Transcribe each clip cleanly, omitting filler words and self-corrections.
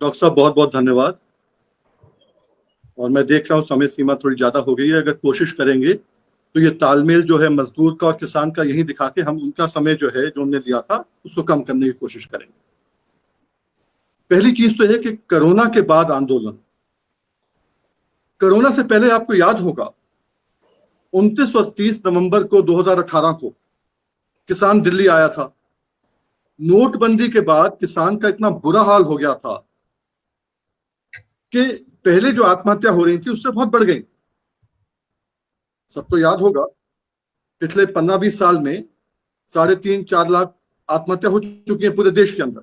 Doctor साहब बहुत बहुत धन्यवाद। और मैं देख रहा हूँ समय सीमा थोड़ी ज्यादा हो गई है। अगर कोशिश करेंगे तो ये तालमेल जो है मजदूर का और किसान का यही दिखा के हम उनका समय जो है जो उन्होंने लिया था उसको कम करने की कोशिश करेंगे। पहली चीज तो है कि कोरोना के बाद आंदोलन। कोरोना से पहले आपको याद होगा 29 और 30 नवंबर को 2018 को किसान दिल्ली आया था। नोटबंदी के बाद किसान का इतना बुरा हाल हो गया था कि पहले जो आत्महत्या हो रही थी उससे बहुत बढ़ गई। सबको याद होगा पिछले 15-20 साल में 3.5-4 लाख आत्महत्या हो चुकी है पूरे देश के अंदर।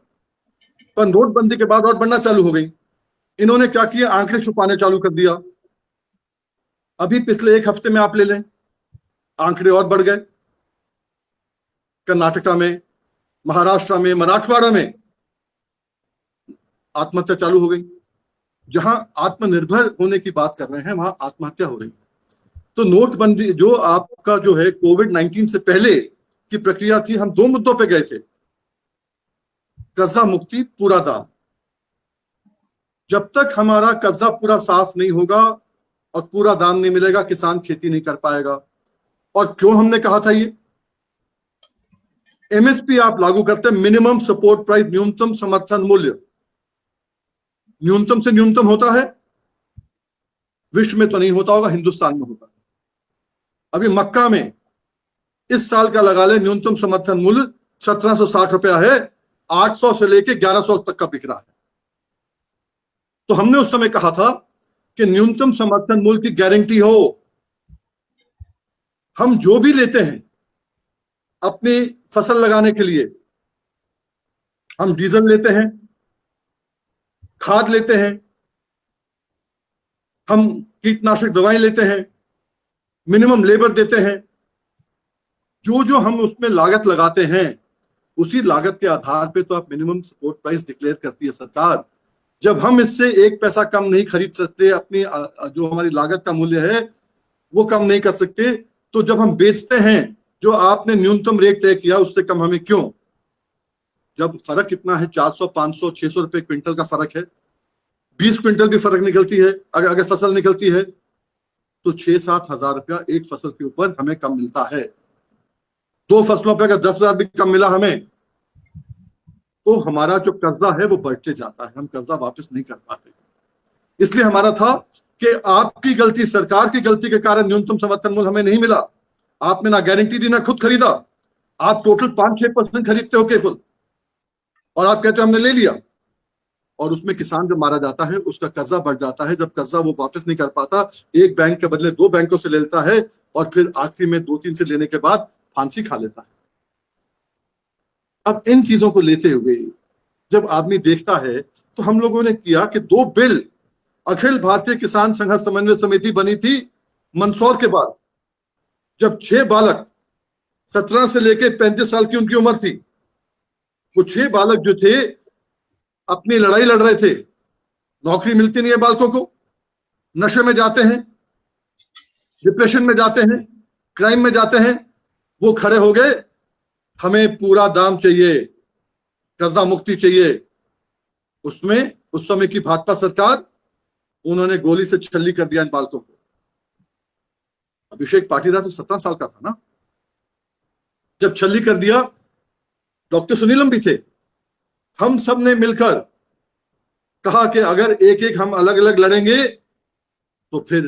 पर नोटबंदी के बाद और बढ़ना चालू हो गई। इन्होंने क्या किया, आंकड़े छुपाने चालू कर दिया। अभी पिछले एक हफ्ते में आप ले लें, आंकड़े और बढ़ गए। कर्नाटका में, महाराष्ट्र में, मराठवाड़ा में आत्महत्या चालू हो गई। जहां आत्मनिर्भर होने की बात कर रहे हैं वहां आत्महत्या हो रही। तो नोटबंदी जो आपका जो है कोविड-19 से पहले की प्रक्रिया थी, हम 2 मुद्दों पे गए थे। कर्जा मुक्ति, पूरा दाम। जब तक हमारा कर्जा पूरा साफ नहीं होगा और पूरा दाम नहीं मिलेगा, किसान खेती नहीं कर पाएगा। और क्यों हमने कहा था ये? एमएसपी आप लागू करते हैं, मिनिमम सपोर्ट प्राइस, न्यूनतम समर्थन मूल्य। न्यूनतम से न्यूनतम होता है, विश्व में तो नहीं होता होगा, हिंदुस्तान में होता है। अभी मक्का में इस साल का लगा ले न्यूनतम समर्थन मूल्य 1760 रुपया है। 800 से लेके 1100 तक का बिक रहा है। तो हमने उस समय कहा था कि न्यूनतम समर्थन मूल्य की गारंटी हो। हम जो भी लेते हैं अपनी फसल लगाने के लिए, हम डीजल लेते हैं, खाद लेते हैं, हम कीटनाशक दवाएं लेते हैं, मिनिमम लेबर देते हैं। जो जो हम उसमें लागत लगाते हैं उसी लागत के आधार पे तो आप मिनिमम सपोर्ट प्राइस डिक्लेयर करती है सरकार। जब हम इससे 1 पैसा कम नहीं खरीद सकते, अपनी जो हमारी लागत का मूल्य है वो कम नहीं कर सकते, तो जब हम बेचते हैं जो आपने न्यूनतम रेट तय किया उससे कम हमें क्यों? जब फर्क कितना है, 400, 500, 600 रुपए क्विंटल का फर्क है, 20 क्विंटल भी फर्क निकलती है, अगर फसल निकलती है तो 6-7 हजार रुपया एक फसल के ऊपर हमें कम मिलता है। 2 फसलों पर अगर 10,000 भी कम मिला हमें, तो हमारा जो कर्जा है वो बढ़ते जाता है, हम कर्जा वापस नहीं कर पाते। इसलिए हमारा था कि आपकी गलती, सरकार की गलती के कारण न्यूनतम समर्थन मूल्य हमें नहीं मिला। आपने ना गारंटी दी ना खुद खरीदा। आप टोटल 5-6% खरीदते हो केवल, और आप कहते हो हमने ले लिया। और उसमें किसान जब मारा जाता है उसका कर्जा बढ़ जाता है। जब कर्जा वो वापस नहीं कर पाता, एक बैंक के बदले 2 बैंकों से लेता है और फिर आखिरी में 2-3 से लेने के बाद फांसी खा लेता है। अब इन चीजों को लेते हुए जब आदमी देखता है तो हम लोगों ने किया कि 2 बिल, अखिल भारतीय किसान संघर्ष समन्वय समिति बनी थी मंदसौर के बाद, जब 6 बालक 17 से लेकर 35 साल की उनकी उम्र थी। वो 6 बालक जो थे अपनी लड़ाई लड़ रहे थे। नौकरी मिलती नहीं है बालकों को, नशे में जाते हैं, डिप्रेशन में जाते हैं, क्राइम में जाते हैं। वो खड़े हो गए, हमें पूरा दाम चाहिए, कर्जा मुक्ति चाहिए। उसमें उस समय की भाजपा सरकार, उन्होंने गोली से छल्ली कर दिया इन बालकों को। अभिषेक पाटीदार तो 17 साल का था ना, जब छल्ली कर दिया। डॉक्टर सुनीलम भी थे। हम सब ने मिलकर कहा कि अगर एक एक हम अलग अलग लड़ेंगे तो फिर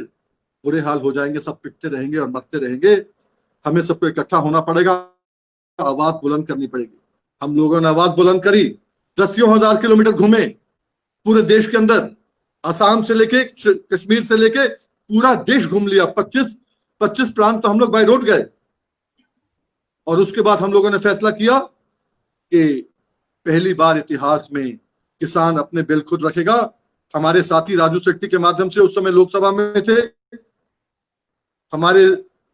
बुरे हाल हो जाएंगे, सब पिटते रहेंगे और मरते रहेंगे। हमें सबको इकट्ठा होना पड़ेगा, आवाज बुलंद करनी पड़ेगी। हम लोगों ने आवाज बुलंद करी, 10,000 किलोमीटर घूमे पूरे देश के अंदर, असम से लेके कश्मीर से लेके पूरा देश घूम लिया। 25 प्रांत तो हम लोग बाय रोड गए। और उसके बाद हम लोगों ने फैसला किया कि पहली बार इतिहास में किसान अपने बिल खुद रखेगा। हमारे साथी राजू शेट्टी के माध्यम से, उस समय लोकसभा में थे, हमारे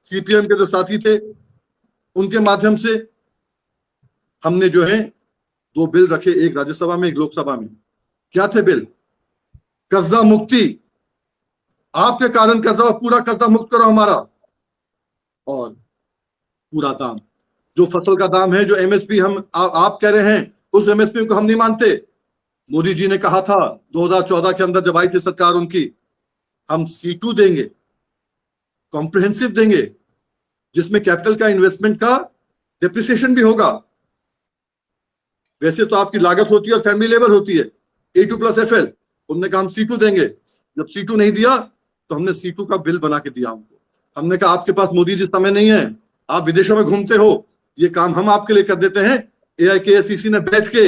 सीपीएम के जो साथी थे उनके माध्यम से हमने जो है 2 बिल रखे, एक राज्यसभा में एक लोकसभा में। क्या थे बिल? कर्जा मुक्ति, आपके कारण कर्जा, पूरा कर्जा मुक्त करो हमारा, और पूरा दाम, जो फसल का दाम है, जो एमएसपी हम आप कह रहे हैं उस एमएसपी को हम नहीं मानते। मोदी जी ने कहा था 2014 के अंदर जब आई थी सरकार उनकी, हम C2 देंगे, कॉम्प्रिहेंसिव देंगे, जिसमें कैपिटल का इन्वेस्टमेंट का डिप्रिसिएशन भी होगा। वैसे तो आपकी लागत होती है और फैमिली लेबर होती है, A2+FL। उन्होंने कहा हम C2 देंगे। जब C2 नहीं दिया तो हमने C2 का बिल बना के दिया उनको। हमने कहा आपके पास मोदी जी समय नहीं है, आप विदेशों में घूमते हो, ये काम हम आपके लिए कर देते हैं। AIKSEC ने बैठ के,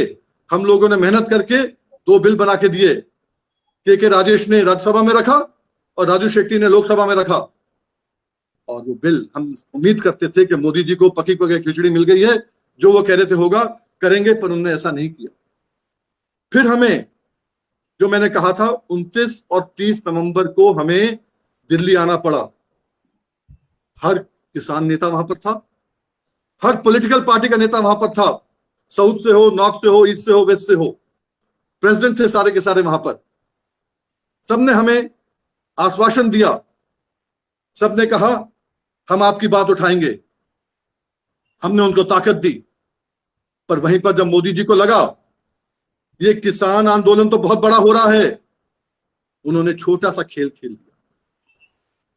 हम लोगों ने मेहनत करके 2 बिल बना के दिए। के राजेश ने राज्यसभा में रखा और राजू शेट्टी ने लोकसभा में रखा। और वो बिल हम उम्मीद करते थे कि मोदी जी को पकी पकी खिचड़ी मिल गई है, जो वो कह रहे थे होगा करेंगे, पर उन्होंने ऐसा नहीं किया। फिर हमें, जो मैंने कहा था 29 और 30 नवंबर को हमें दिल्ली आना पड़ा। हर किसान नेता वहां पर था, हर पॉलिटिकल पार्टी का नेता वहां पर था, साउथ से हो, नॉर्थ से हो, ईस्ट से हो, वेस्ट से हो, प्रेसिडेंट थे सारे के सारे वहां पर। सबने हमें आश्वासन दिया, सबने कहा हम आपकी बात उठाएंगे। हमने उनको ताकत दी। पर वहीं पर जब मोदी जी को लगा ये किसान आंदोलन तो बहुत बड़ा हो रहा है, उन्होंने छोटा सा खेल खेल दिया।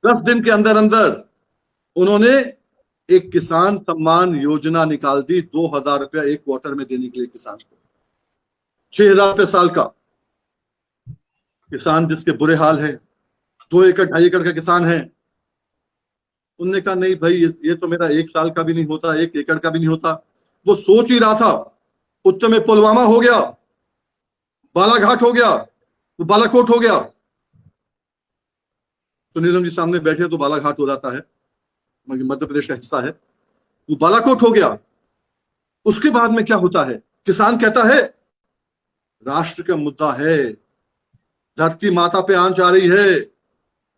10 दिन के अंदर अंदर उन्होंने एक किसान सम्मान योजना निकाल दी, 2000 रुपया एक क्वार्टर में देने के लिए किसान को, 6000 रुपये साल का। किसान जिसके बुरे हाल है, 2 एकड़ 2.5 एकड़ का किसान है, उनने कहा नहीं भाई, ये तो मेरा 1 साल का भी नहीं होता, 1 एकड़ का भी नहीं होता। वो सोच ही रहा था, उत्तर में पुलवामा हो गया, बालाघाट हो गया, तो बालाकोट हो गया। तो नीलम जी सामने बैठे तो बालाघाट हो जाता है, मध्य प्रदेश का हिस्सा है, वो बालाकोट हो गया। उसके बाद में क्या होता है, किसान कहता है राष्ट्र का मुद्दा है, धरती माता पे आंच आ रही है,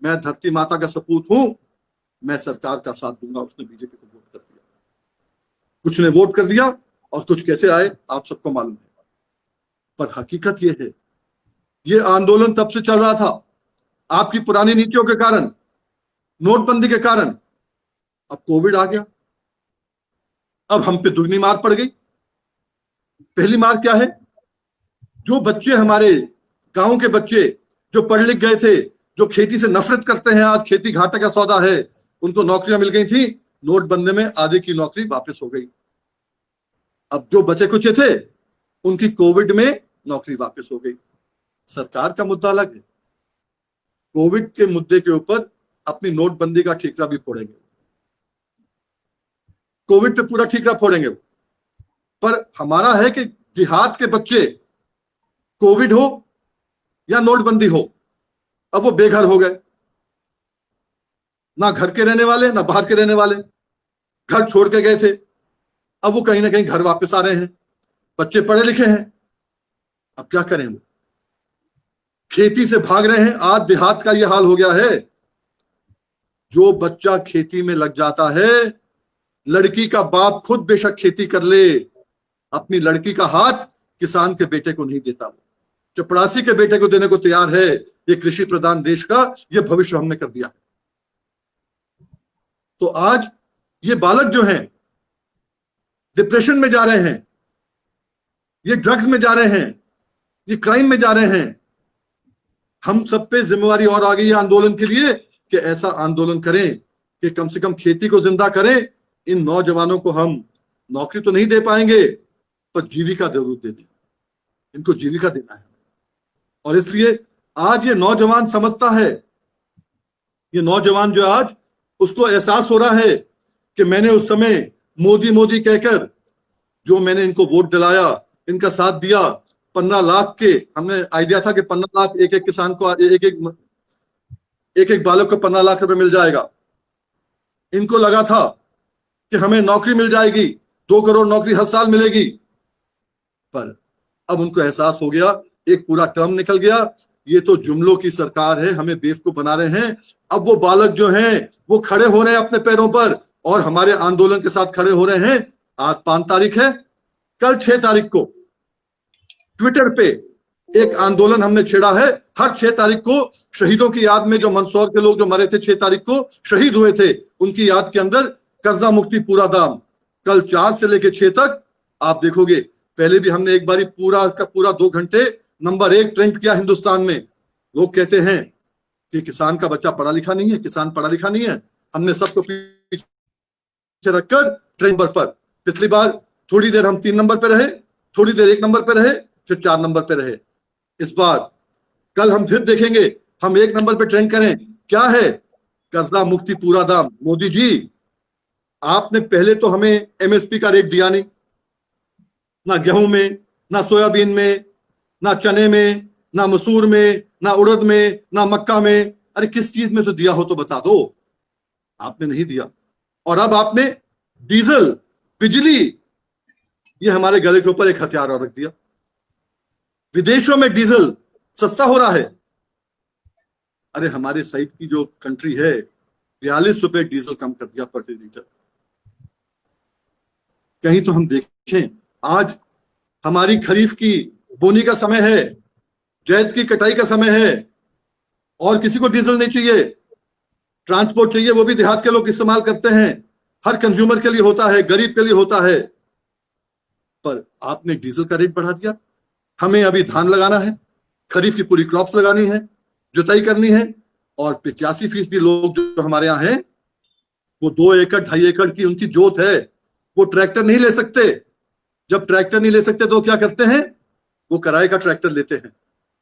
मैं धरती माता का सपूत हूं, मैं सरकार का साथ दूंगा। उसने बीजेपी को वोट कर दिया, कुछ ने वोट कर दिया और कुछ कैसे आए आप सबको मालूम है। पर हकीकत यह है, ये आंदोलन तब से चल रहा था, आपकी पुरानी नीतियों के कारण, नोटबंदी के कारण। अब कोविड आ गया, अब हम पे दुगनी मार पड़ गई। पहली मार क्या है, जो बच्चे हमारे गांव के बच्चे जो पढ़ लिख गए थे, जो खेती से नफरत करते हैं, आज खेती घाटे का सौदा है, उनको नौकरियां मिल गई थी। नोटबंदी में आधे की नौकरी वापस हो गई। अब जो बचे कुछ थे उनकी कोविड में नौकरी वापस हो गई। सरकार का मुद्दा अलग है, कोविड के मुद्दे के ऊपर अपनी नोटबंदी का ठीकरा भी फोड़ेंगे, कोविड पे पूरा ठीकरा फोड़ेंगे। पर हमारा है कि देहात के बच्चे, कोविड हो या नोटबंदी हो, अब वो बेघर हो गए, ना घर के रहने वाले ना बाहर के रहने वाले, घर छोड़ के गए थे, अब वो कहीं ना कहीं घर वापस आ रहे हैं। बच्चे पढ़े लिखे हैं, अब क्या करें, वो खेती से भाग रहे हैं। आज देहात का ये हाल हो गया है, जो बच्चा खेती में लग जाता है, लड़की का बाप खुद बेशक खेती कर ले, अपनी लड़की का हाथ किसान के बेटे को नहीं देता। वो चपड़ासी के बेटे को देने को तैयार है। ये कृषि प्रधान देश का ये भविष्य हमने कर दिया। तो आज ये बालक जो हैं डिप्रेशन में जा रहे हैं, ये ड्रग्स में जा रहे हैं, ये क्राइम में जा रहे हैं। हम सब पे जिम्मेवारी और आ गई है आंदोलन के लिए कि ऐसा आंदोलन करें कि कम से कम खेती को जिंदा करें। इन नौजवानों को हम नौकरी तो नहीं दे पाएंगे, पर जीविका जरूर दे दें, इनको जीविका देना है। और इसलिए आज ये नौजवान समझता है, ये नौजवान जो आज उसको एहसास हो रहा है कि मैंने उस समय मोदी मोदी कहकर जो मैंने इनको वोट दिलाया, इनका साथ दिया, 15 लाख के हमने आइडिया था कि 15 लाख एक एक किसान को, एक एक बालक को 15 लाख रुपए मिल जाएगा। इनको लगा था कि हमें नौकरी मिल जाएगी, 2 करोड़ नौकरी हर साल मिलेगी। पर अब उनको एहसास हो गया, एक पूरा टर्म निकल गया, ये तो जुमलों की सरकार है, हमें बेवकूफ बना रहे हैं। अब वो बालक जो हैं वो खड़े हो रहे हैं अपने पैरों पर और हमारे आंदोलन के साथ खड़े हो रहे हैं। आज 5 तारीख है, कल 6 तारीख को ट्विटर पे एक आंदोलन हमने छेड़ा है। हर 6 तारीख को शहीदों की याद में, जो मंदसौर के लोग जो मरे थे 6 तारीख को शहीद हुए थे, उनकी याद के अंदर कर्जा मुक्ति पूरा दाम। कल 4 से लेकर 6 तक आप देखोगे, पहले भी हमने एक बारी पूरा का पूरा 2 घंटे नंबर 1 ट्रेंड किया हिंदुस्तान में। लोग कहते हैं कि किसान का बच्चा पढ़ा लिखा नहीं है, किसान पढ़ा लिखा नहीं है। हमने सबको पीछे रखकर ट्रेंड पर पिछली बार थोड़ी देर हम 3 नंबर पे रहे, थोड़ी देर 1 नंबर पे रहे, फिर 4 नंबर पे रहे। इस बार कल हम फिर देखेंगे हम 1 नंबर पे ट्रेंड करें। क्या है? कर्जा मुक्ति पूरा दाम। मोदी जी, आपने पहले तो हमें एमएसपी का रेट दिया नहीं, ना गेहूं में, ना सोयाबीन में, ना चने में, ना मसूर में, ना उड़द में, ना मक्का में। अरे किस चीज में तो दिया हो तो बता दो। आपने नहीं दिया। और अब आपने डीजल, बिजली, ये हमारे गले के ऊपर एक हथियार और रख दिया। विदेशों में डीजल सस्ता हो रहा है। अरे हमारे साइड की जो कंट्री है, 42 रुपए डीजल कम कर दिया प्रति लीटर। कहीं तो हम देखें, आज हमारी खरीफ की बोनी का समय है, जैद की कटाई का समय है, और किसी को डीजल नहीं चाहिए। ट्रांसपोर्ट चाहिए, वो भी देहात के लोग इस्तेमाल करते हैं। हर कंज्यूमर के लिए होता है, गरीब के लिए होता है। पर आपने डीजल का रेट बढ़ा दिया। हमें अभी धान लगाना है, खरीफ की पूरी क्रॉप्स लगानी है, जुताई करनी है, और 85% लोग जो हमारे यहाँ हैं वो 2 एकड़ 2.5 एकड़ की उनकी जोत है, वो ट्रैक्टर नहीं ले सकते। जब ट्रैक्टर नहीं ले सकते तो क्या करते हैं? वो किराए का ट्रैक्टर लेते हैं।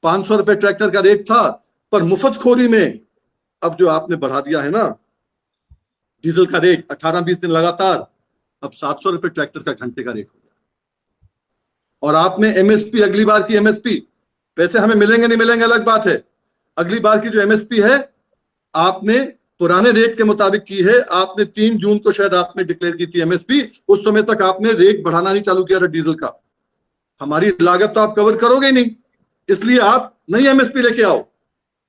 500 रुपए ट्रैक्टर का रेट था, पर मुफ्तखोरी में अब जो आपने बढ़ा दिया है ना डीजल का रेट 18-20 दिन लगातार, अब 700 रुपए ट्रैक्टर का घंटे का रेट हो गया। और आपने एमएसपी, अगली बार की एमएसपी, पैसे हमें मिलेंगे नहीं मिलेंगे अलग बात है, अगली बार की जो एमएसपी है आपने पुराने रेट के मुताबिक की है। आपने 3 जून को शायद आपने डिक्लेयर की थी एमएसपी, उस समय तक आपने रेट बढ़ाना नहीं चालू किया था डीजल का। हमारी लागत तो आप कवर करोगे ही नहीं, इसलिए आप नई एमएसपी लेके आओ,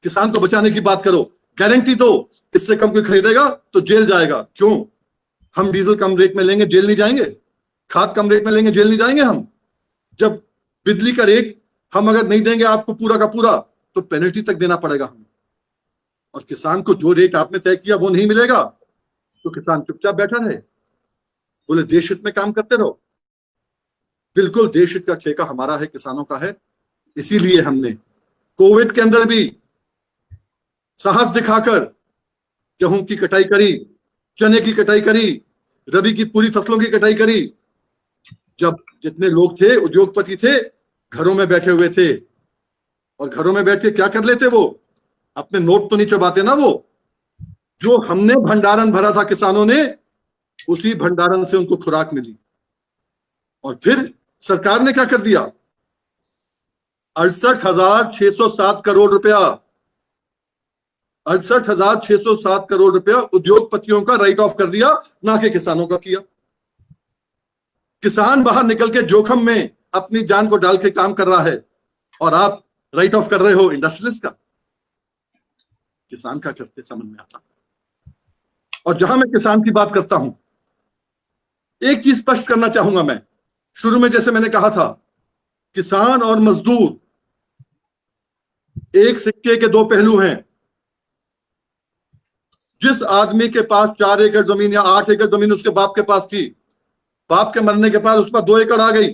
किसान को बचाने की बात करो, गारंटी दो। इससे कम कोई खरीदेगा तो जेल जाएगा। क्यों? हम डीजल कम रेट में लेंगे, जेल नहीं जाएंगे? खाद कम रेट में लेंगे, जेल नहीं जाएंगे हम? जब बिजली का रेट हम अगर नहीं देंगे आपको पूरा का पूरा, तो पेनल्टी तक देना पड़ेगा हमें। और किसान को जो रेट आपने तय किया वो नहीं मिलेगा तो किसान चुपचाप बैठा रहे, बोले देश हित में काम करते रहो। बिल्कुल देश हित का ठेका हमारा है, किसानों का है। इसीलिए हमने कोविड के अंदर भी साहस दिखाकर गेहूं की कटाई करी, चने की कटाई करी, रबी की पूरी फसलों की कटाई करी। जब जितने लोग थे, उद्योगपति थे, घरों में बैठे हुए थे, और घरों में बैठ के क्या कर लेते? वो अपने नोट तो नहीं चबाते ना। वो जो हमने भंडारण भरा था किसानों ने, उसी भंडारण से उनको खुराक मिली। और फिर सरकार ने क्या कर दिया? 68,607 करोड़ रुपया, 68,607 करोड़ रुपया उद्योगपतियों का राइट ऑफ कर दिया, ना कि किसानों का किया। किसान बाहर निकल के जोखिम में अपनी जान को डाल के काम कर रहा है, और आप राइट ऑफ कर रहे हो इंडस्ट्रियलिस्ट का। किसान का करते समझ में आता। और जहां मैं किसान की बात करता हूं, एक चीज स्पष्ट करना चाहूंगा मैं। शुरू में जैसे मैंने कहा था, किसान और मजदूर एक सिक्के के 2 पहलू हैं। जिस आदमी के पास 4 एकड़ जमीन या 8 एकड़ जमीन उसके बाप के पास थी, बाप के मरने के बाद उस पर 2 एकड़ आ गई,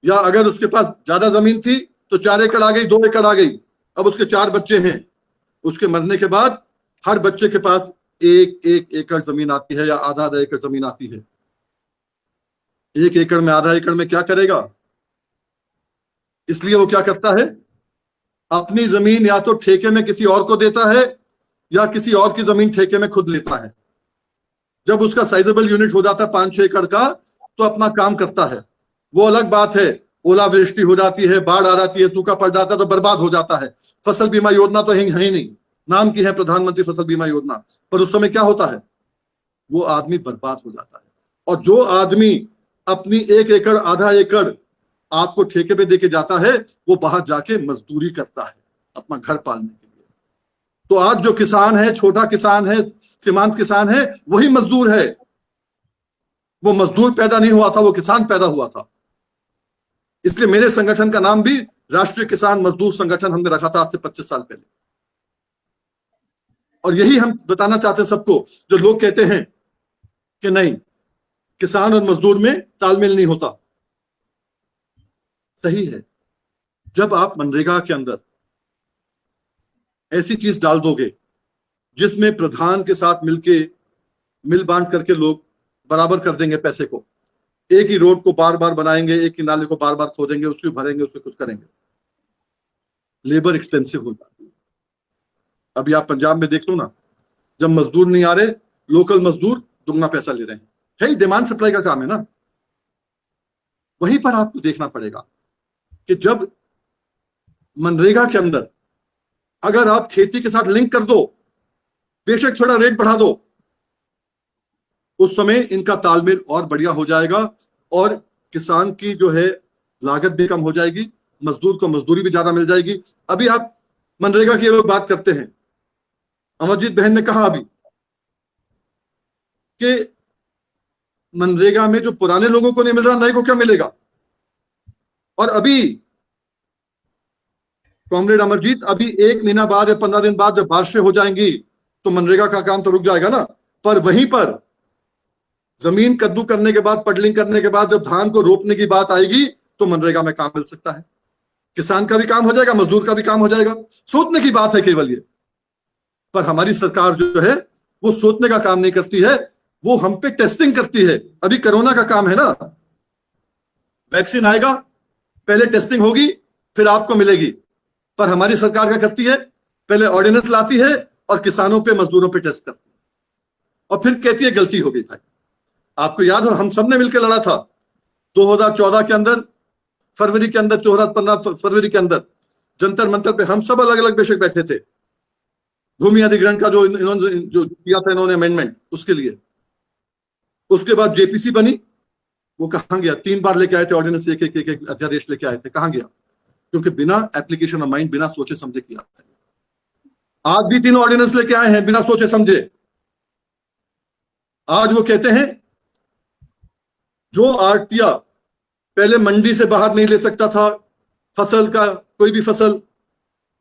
या अगर उसके पास ज्यादा जमीन थी तो 4 एकड़ आ गई, 2 एकड़ आ गई, अब उसके 4 बच्चे हैं, उसके मरने के बाद हर बच्चे के पास 1 एकड़ जमीन आती है, या आधा एकड़ जमीन आती है। 1 एकड़ में, आधा एकड़ में क्या करेगा? इसलिए वो क्या करता है? अपनी जमीन या तो ठेके में किसी और को देता है, या किसी और की जमीन ठेके में खुद लेता है। जब उसका साइजेबल यूनिट हो जाता है 5-6 एकड़ का, तो अपना काम करता है। वो अलग बात है, ओलावृष्टि हो जाती है, बाढ़ आ जाती है, सूखा पड़ जाता है तो बर्बाद हो जाता है। फसल बीमा योजना तो है ही नहीं, नाम की है प्रधानमंत्री फसल बीमा योजना, पर उस समय क्या होता है? वो आदमी बर्बाद हो जाता है। और जो आदमी अपनी 1 एकड़, आधा एकड़ आपको ठेके पे देके जाता है, वो बाहर जाके मजदूरी करता है अपना घर पालने के लिए। तो आज जो किसान है, छोटा किसान है, सीमांत किसान है, वही मजदूर है। वो मजदूर पैदा नहीं हुआ था, वो किसान पैदा हुआ था। इसलिए मेरे संगठन का नाम भी राष्ट्रीय किसान मजदूर संगठन हमने रखा था आज से 25 साल पहले। और यही हम बताना चाहते हैं सबको, जो लोग कहते हैं कि नहीं किसान और मजदूर में तालमेल नहीं होता। सही है, जब आप मनरेगा के अंदर ऐसी चीज डाल दोगे जिसमें प्रधान के साथ मिलके मिल बांट करके लोग बराबर कर देंगे पैसे को, एक ही रोड को बार बार बनाएंगे, एक ही नाले को बार बार खोदेंगे, उसको भरेंगे, उसमें कुछ करेंगे, लेबर एक्सपेंसिव हो जाती है। अभी आप पंजाब में देख लो ना, जब मजदूर नहीं आ रहे, लोकल मजदूर दुगना पैसा ले रहे हैं। है ही डिमांड सप्लाई का काम है ना। वहीं पर आपको देखना पड़ेगा कि जब मनरेगा के अंदर अगर आप खेती के साथ लिंक कर दो, बेशक थोड़ा रेट बढ़ा दो, उस समय इनका तालमेल और बढ़िया हो जाएगा और किसान की जो है लागत भी कम हो जाएगी, मजदूर को मजदूरी भी ज्यादा मिल जाएगी। अभी आप मनरेगा की लोग बात करते हैं, अमरजीत बहन ने कहा अभी कि मनरेगा में जो पुराने लोगों को नहीं मिल रहा, नए को क्या मिलेगा। और अभी कॉमरेड अमरजीत, अभी 1 महीना बाद या 15 दिन बाद जब बारिशें हो जाएंगी तो मनरेगा का काम तो रुक जाएगा ना। पर वहीं पर जमीन कद्दू करने के बाद, पडलिंग करने के बाद जब धान को रोपने की बात आएगी तो मनरेगा में काम मिल सकता है। किसान का भी काम हो जाएगा, मजदूर का भी काम हो जाएगा। सोचने की बात है केवल ये। पर हमारी सरकार जो है वो सोचने का काम नहीं करती है, वो हम पे टेस्टिंग करती है। अभी कोरोना का काम है ना, वैक्सीन आएगा, पहले टेस्टिंग होगी, फिर आपको मिलेगी। पर हमारी सरकार क्या करती है, पहले ऑर्डिनेंस लाती है और किसानों पे, मजदूरों पे टेस्ट करती है और फिर कहती है गलती हो गई। भाई आपको याद हो, हम सब ने मिलकर लड़ा था 2014 के अंदर, फरवरी के अंदर, 2015 फरवरी के अंदर जंतर मंतर पे हम सब अलग अलग बेशक बैठे थे, भूमि अधिग्रहण का जो इन्होंने जो किया था इन्होंने अमेंडमेंट, उसके लिए। उसके बाद जेपीसी बनी, वो कहां गया? 3 बार लेके आए थे ऑर्डिनेंस, एक एक एक अध्यादेश लेके आए थे, कहां गया? क्योंकि बिना एप्लीकेशन ऑफ माइंड, बिना सोचे समझे किया था। आज भी 3 ऑर्डिनेंस लेके आए हैं बिना सोचे समझे। आज वो कहते हैं जो आड़तिया पहले मंडी से बाहर नहीं ले सकता था फसल का, कोई भी फसल,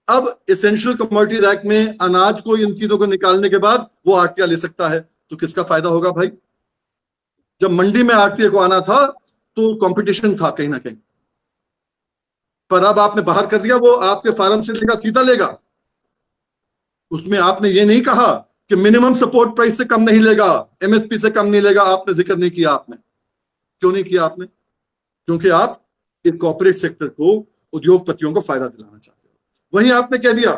अब एसेंशियल कमोडिटी एक्ट में अनाज को, इन चीजों को निकालने के बाद वो आड़तिया ले सकता है। तो किसका फायदा होगा भाई? जब मंडी में आड़तिया को आना था तो कंपटीशन था कहीं ना कहीं, पर अब आपने बाहर कर दिया, वो आपके फार्म से लेगा, सीधा लेगा। उसमें आपने ये नहीं कहा कि मिनिमम सपोर्ट प्राइस से कम नहीं लेगा, एमएसपी से कम नहीं लेगा, आपने जिक्र नहीं किया। आपने क्यों नहीं किया? आपने क्योंकि आप एक कॉर्पोरेट सेक्टर को, उद्योगपतियों को फायदा दिलाना चाहते हो। वहीं आपने कह दिया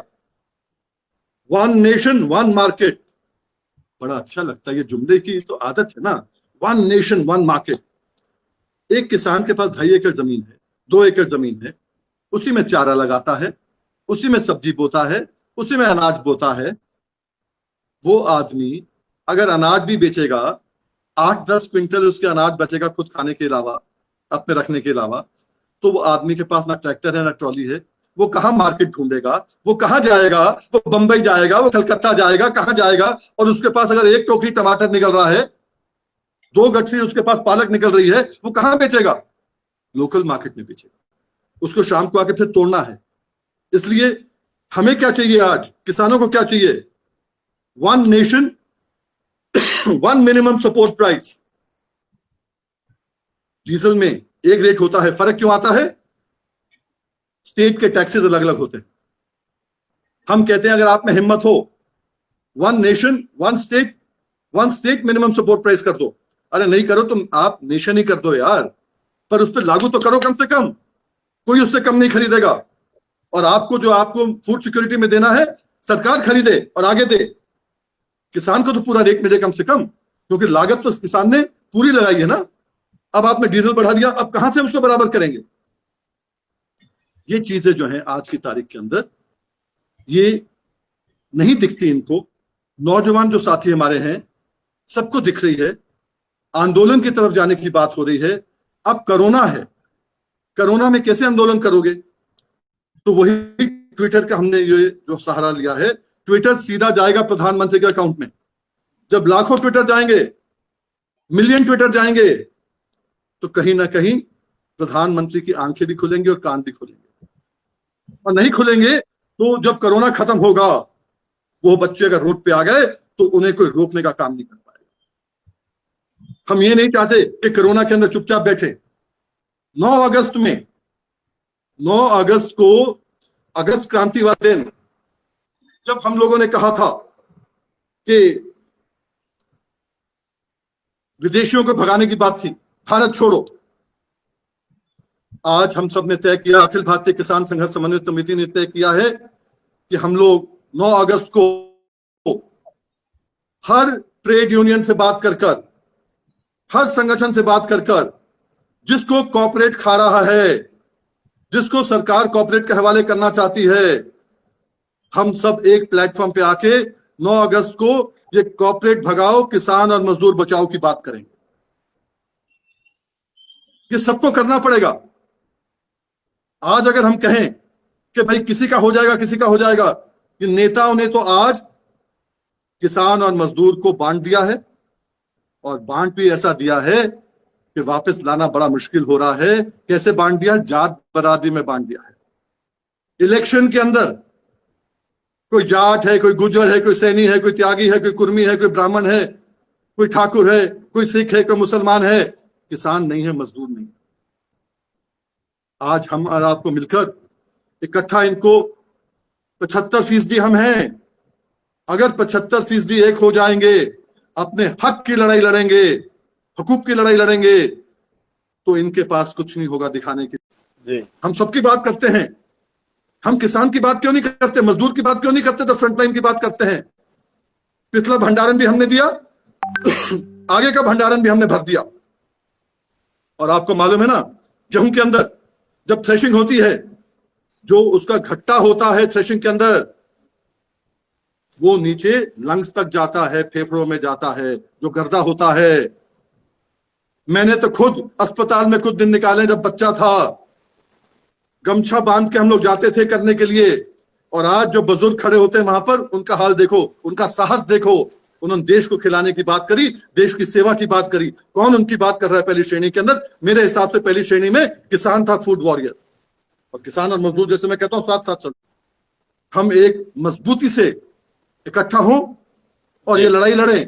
1 नेशन 1 मार्केट। बड़ा अच्छा लगता है, ये जुमले की तो आदत है ना, 1 नेशन 1 मार्केट। एक किसान के पास 2.5 एकड़ जमीन है, 2 एकड़ जमीन है, उसी में चारा लगाता है, उसी में सब्जी बोता है, उसी में अनाज बोता है। वो आदमी अगर अनाज भी बेचेगा, 8-10 क्विंटल उसके अनाज बचेगा खुद खाने के अलावा, अपने रखने के अलावा, तो वो आदमी के पास ना ट्रैक्टर है ना ट्रॉली है। वो कहाँ मार्केट ढूंढेगा? वो कहाँ जाएगा? वो बंबई जाएगा, वो कलकत्ता जाएगा, कहाँ जाएगा? और उसके पास अगर 1 टोकरी टमाटर निकल रहा है, 2 गठरी उसके पास पालक निकल रही है, वो कहाँ बेचेगा? लोकल मार्केट में बेचेगा। उसको शाम को आके फिर तोड़ना है। इसलिए हमें क्या चाहिए आज, किसानों को क्या चाहिए? 1 nation 1 minimum support price. Diesel में एक रेट होता है, फर्क क्यों आता है? स्टेट के टैक्सेस अलग अलग होते हैं। हम कहते हैं अगर आप में हिम्मत हो 1 nation 1 state minimum support price कर दो। अरे नहीं करो तुम, आप नेशन ही कर दो यार, पर उस पर लागू तो करो कम से कम। कोई उससे कम नहीं खरीदेगा। और आपको जो आपको फूड सिक्योरिटी में देना है, सरकार खरीदे और आगे दे। किसान को तो पूरा रेट मिले कम से कम, क्योंकि लागत तो किसान ने पूरी लगाई है ना। अब आपने डीजल बढ़ा दिया, अब कहां से उसको बराबर करेंगे? ये चीजें जो हैं आज की तारीख के अंदर ये नहीं दिखती इनको। नौजवान जो साथी हमारे हैं, सबको दिख रही है, आंदोलन की तरफ जाने की बात हो रही है। अब कोरोना है, कोरोना में कैसे आंदोलन करोगे? तो वही ट्विटर का हमने ये जो सहारा लिया है, ट्विटर सीधा जाएगा प्रधानमंत्री के अकाउंट में। जब लाखों ट्विटर जाएंगे, मिलियन ट्विटर जाएंगे, तो कहीं ना कहीं प्रधानमंत्री की आंखें भी खुलेंगी और कान भी खुलेंगे। और नहीं खुलेंगे तो जब कोरोना खत्म होगा, वो बच्चे अगर रोड पे आ गए तो उन्हें कोई रोकने का काम नहीं कर पाएगा। हम ये नहीं चाहते कि कोरोना के अंदर चुपचाप बैठे। 9 अगस्त में 9 अगस्त को, अगस्त क्रांति वाले दिन, जब हम लोगों ने कहा था कि विदेशियों को भगाने की बात थी, भारत छोड़ो, आज हम सब ने तय किया, अखिल भारतीय किसान संघर्ष समन्वय समिति ने तय किया है कि हम लोग 9 अगस्त को हर ट्रेड यूनियन से बात कर कर, हर संगठन से बात कर कर, जिसको कॉर्पोरेट खा रहा है, जिसको सरकार कॉर्पोरेट के हवाले करना चाहती है, हम सब एक प्लेटफॉर्म पे आके 9 अगस्त को ये कॉर्पोरेट भगाओ, किसान और मजदूर बचाओ की बात करेंगे। ये सबको करना पड़ेगा। आज अगर हम कहें कि भाई किसी का हो जाएगा, किसी का हो जाएगा, कि नेताओं ने तो आज किसान और मजदूर को बांट दिया है, और बांट भी ऐसा दिया है कि वापस लाना बड़ा मुश्किल हो रहा है। कैसे बांट दिया? जात बरादरी में बांट दिया है। इलेक्शन के अंदर कोई जाट है, कोई गुजर है, कोई सैनी है, कोई त्यागी है, कोई कुर्मी है, कोई ब्राह्मण है, कोई ठाकुर है, कोई सिख है, कोई मुसलमान है, किसान नहीं है, मजदूर नहीं। आज हम और आपको मिलकर इकट्ठा इनको 75% हम हैं। अगर 75% एक हो जाएंगे, अपने हक की लड़ाई लड़ेंगे, हकूक की लड़ाई लड़ेंगे, तो इनके पास कुछ नहीं होगा दिखाने के लिए। हम सबकी बात करते हैं, हम किसान की बात क्यों नहीं करते, मजदूर की बात क्यों नहीं करते, तो फ्रंटलाइन की बात करते हैं। पिछला भंडारण भी हमने दिया, आगे का भंडारण भी हमने भर दिया। और आपको मालूम है ना, गेहूं के अंदर जब थ्रेशिंग होती है, जो उसका घट्टा होता है थ्रेशिंग के अंदर, वो नीचे लंग्स तक जाता है, फेफड़ों में जाता है, जो गर्दा होता है। मैंने तो खुद अस्पताल में कुछ दिन निकाले, जब बच्चा था, गमछा बांध के हम लोग जाते थे करने के लिए। और आज जो बुजुर्ग खड़े होते हैं वहां पर, उनका हाल देखो, उनका साहस देखो। उन्होंने देश को खिलाने की बात करी, देश की सेवा की बात करी। कौन उनकी बात कर रहा है पहली श्रेणी के अंदर? मेरे हिसाब से पहली श्रेणी में किसान था, फूड वॉरियर। और किसान और मजदूर, जैसे मैं कहता हूं, साथ साथ चल, हम एक मजबूती से इकट्ठा हों और ये लड़ाई लड़ें।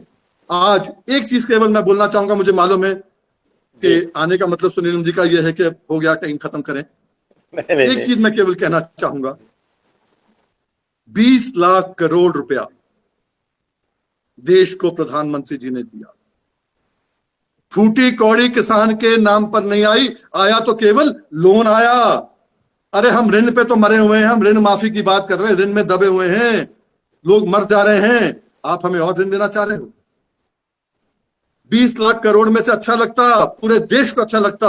आज एक चीज केवल मैं बोलना चाहूंगा, मुझे मालूम है कि आने का मतलब सुनील जी का ये है कि हो गया, कहीं खत्म करें। एक चीज मैं केवल कहना चाहूंगा, 20 लाख करोड़ रुपया देश को प्रधानमंत्री जी ने दिया। फूटी कौड़ी किसान के नाम पर नहीं आई, आया तो केवल लोन आया। अरे हम ऋण पे तो मरे हुए हैं, हम ऋण माफी की बात कर रहे हैं, ऋण में दबे हुए हैं, लोग मर जा रहे हैं, आप हमें और ऋण देना चाह रहे हो। 20 लाख करोड़ में से अच्छा लगता, पूरे देश को अच्छा लगता,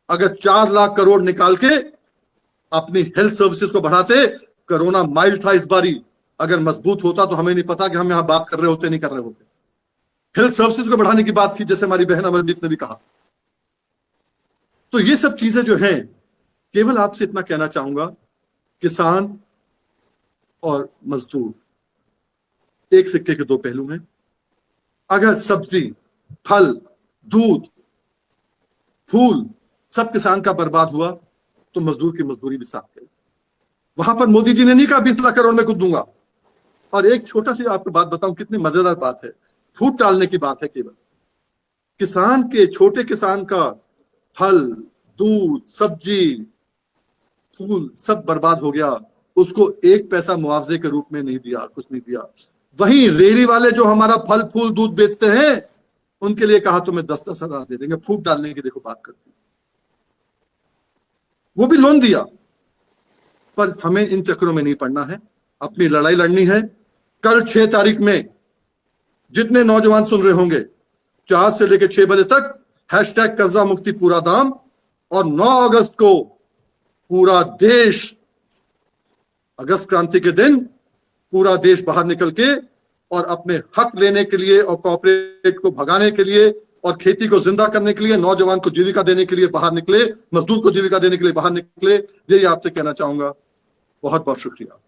अगर 4 लाख करोड़ निकाल के अपनी हेल्थ सर्विसेज को बढ़ाते। कोरोना माइल्ड था इस बारी, अगर मजबूत होता तो हमें नहीं पता कि हम यहां बात कर रहे होते, नहीं कर रहे होते। हेल्थ सर्विसेज को बढ़ाने की बात थी, जैसे हमारी बहन अमरजीत ने भी कहा। तो ये सब चीजें जो हैं, केवल आपसे इतना कहना चाहूंगा, किसान और मजदूर एक सिक्के के दो पहलू हैं। अगर सब्जी, फल, दूध, फूल सब किसान का बर्बाद हुआ, तो मजदूर की मजदूरी भी साथ करें। वहां पर मोदी जी ने नहीं कहा 20 लाख करोड़ में कुछ दूंगा। और एक छोटा सी आपको बात बताऊं, कितनी मजेदार बात है, फूट डालने की बात है। केवल किसान के, छोटे किसान का फल, दूध, सब्जी, फूल सब बर्बाद हो गया, उसको 1 पैसा मुआवजे के रूप में नहीं दिया, कुछ नहीं दिया। वहीं रेडी वाले जो हमारा फल, फूल, दूध बेचते हैं, उनके लिए कहा तुम्हें 10-10 हजार दे देंगे। फूट डालने की देखो बात करती, वो भी लोन दिया। पर हमें इन चक्रों में नहीं पड़ना है, अपनी लड़ाई लड़नी है। कल 6 तारीख में जितने नौजवान सुन रहे होंगे, 4 से लेकर 6 बजे तक हैशटैग कर्जा मुक्ति पूरा दाम, और 9 अगस्त को पूरा देश, अगस्त क्रांति के दिन पूरा देश बाहर निकल के और अपने हक लेने के लिए और कॉर्पोरेट को भगाने के लिए और खेती को जिंदा करने के लिए, नौजवान को जीविका देने के लिए बाहर निकले, मजदूर को जीविका देने के लिए बाहर निकले। यही आपसे कहना चाहूंगा। बहुत बहुत शुक्रिया।